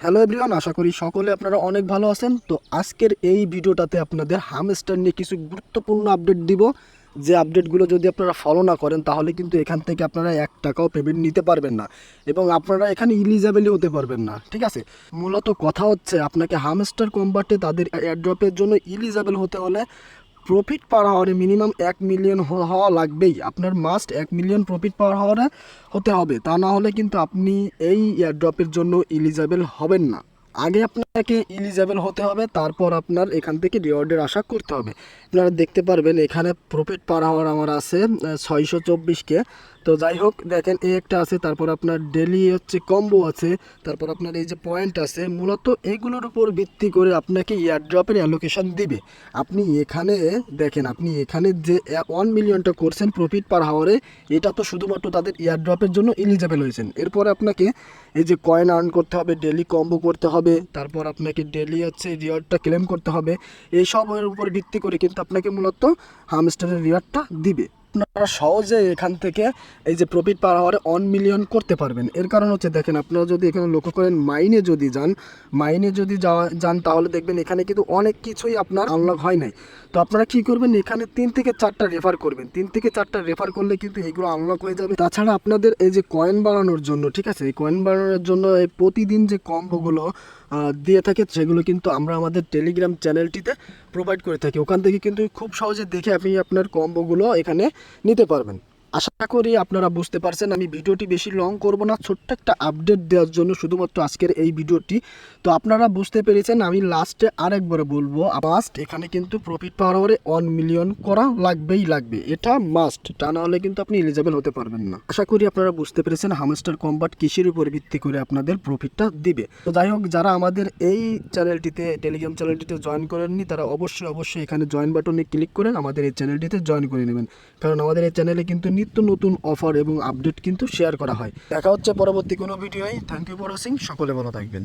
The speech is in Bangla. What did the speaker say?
হ্যালো এভরিওয়ান, আশা করি সকলে আপনারা অনেক ভালো আছেন। তো আজকের এই ভিডিওটাতে আপনাদের হামস্টার নিয়ে কিছু গুরুত্বপূর্ণ আপডেট দিব। যে আপডেটগুলো যদি আপনারা ফলো না করেন তাহলে কিন্তু এখান থেকে আপনারা 1 টাকাও পেমেন্ট নিতে পারবেন না এবং আপনারা এখানে ইলিজিবলই হতে পারবেন না। ঠিক আছে, মূলত কথা হচ্ছে আপনাকে হামস্টার কম্বাটে তাদের এয়ারড্রপের জন্য ইলিজিবল হতে হলে প্রফিট পার হাওয়ারে মিনিমাম 1 মিলিয়ন হওয়া লাগবেই। আপনার মাস্ট 1 মিলিয়ন প্রফিট পার হাওয়ারে হতে হবে, তা না হলে কিন্তু আপনি এই এয়ারড্রপের জন্য এলিজিবল হবেন না। আগে আপনাকে এলিজিবল হতে হবে, তারপর আপনার এখান থেকে রিওয়ার্ডের আশা করতে হবে। আপনারা দেখতে পারবেন এখানে প্রফিট পার হাওয়ার আমার আছে 624K। তো যাই হোক, দেখেন এই একটা আছে, তারপর আপনার ডেলি হচ্ছে কম্বো আছে, তারপর আপনার এই যে পয়েন্ট আছে। মূলত এইগুলোর উপর ভিত্তি করে আপনাকে এয়ারড্রপের অ্যালোকেশন দিবে। আপনি এখানে দেখেন, আপনি এখানে যে 1 মিলিয়নটা করছেন প্রফিট পার হাওয়ারে, এটা তো শুধুমাত্র তাদের এয়ারড্রপের জন্য এলিজিবল হয়েছেন। এরপরে আপনাকে এই যে কয়েন আর্ন করতে হবে, ডেলি কম্বো করতে হবে, তারপর আপনাকে ডেলি হচ্ছে রিওয়ার্ডটা ক্লেম করতে হবে। এইসবের উপর ভিত্তি করে কিন্তু আপনাকে মূলত হামস্টারের রিওয়ার্ডটা দিবে। আপনারা সহজে এখান থেকে এই যে প্রফিট পার হাওয়ারে 1 মিলিয়ন করতে পারবেন। এর কারণ হচ্ছে দেখেন, আপনারা যদি এখানে লক্ষ্য করেন মাইনে যদি যান তাহলে দেখবেন এখানে কিন্তু অনেক কিছুই আপনার আনলক হয় নাই। তো আপনারা কি করবেন, এখানে 3 থেকে 4টা রেফার করবেন। 3 থেকে 4টা রেফার করলে কিন্তু এগুলো আনলক হয়ে যাবে। তাছাড়া আপনাদের এই যে কয়েন বাড়ানোর জন্য, ঠিক আছে, এই কয়েন বাড়ানোর জন্য এই প্রতিদিন যে কম্বোগুলো দিয়ে থাকে সেগুলো কিন্তু আমরা আমাদের টেলিগ্রাম চ্যানেলটিতে প্রোভাইড করে থাকি। ওখান থেকে কিন্তু খুব সহজে দেখে আপনি আপনার কম্বোগুলো এখানে নিতে পারবেন। আশা করি আপনারা বুঝতে পারছেন। আমি ভিডিওটি বেশি লং করব না, ছোট্ট একটা আপডেট দেওয়ার জন্য শুধুমাত্র আজকের এই ভিডিওটি। তো আপনারা বুঝতে পেরেছেন। আমি লাস্টে আরেকবার বলবো, মাস্ট এখানে কিন্তু প্রফিট পাওয়ার হাওয়ারে 1 মিলিয়ন করা লাগবে, এটা মাস্ট। তা না হলে কিন্তু আপনি এলিজিবল হতে পারবেন না। আশা করি আপনারা বুঝতে পেরেছেন হামস্টার কম্বাট কিসের উপর ভিত্তি করে আপনাদের প্রফিটটা দিবে। তো যাই হোক, যারা আমাদের এই চ্যানেলটিতে টেলিগ্রাম চ্যানেলটিতে জয়েন করেননি তারা অবশ্যই এখানে জয়েন বাটনে ক্লিক করে আমাদের এই চ্যানেলটিতে জয়েন করে নেবেন, কারণ আমাদের এই চ্যানেলে কিন্তু নিত্য নতুন অফার এবং আপডেট কিন্তু শেয়ার করা হয়। দেখা হচ্ছে পরবর্তী কোনো ভিডিওয়। Thank you for watching. সকলে ভালো থাকবেন।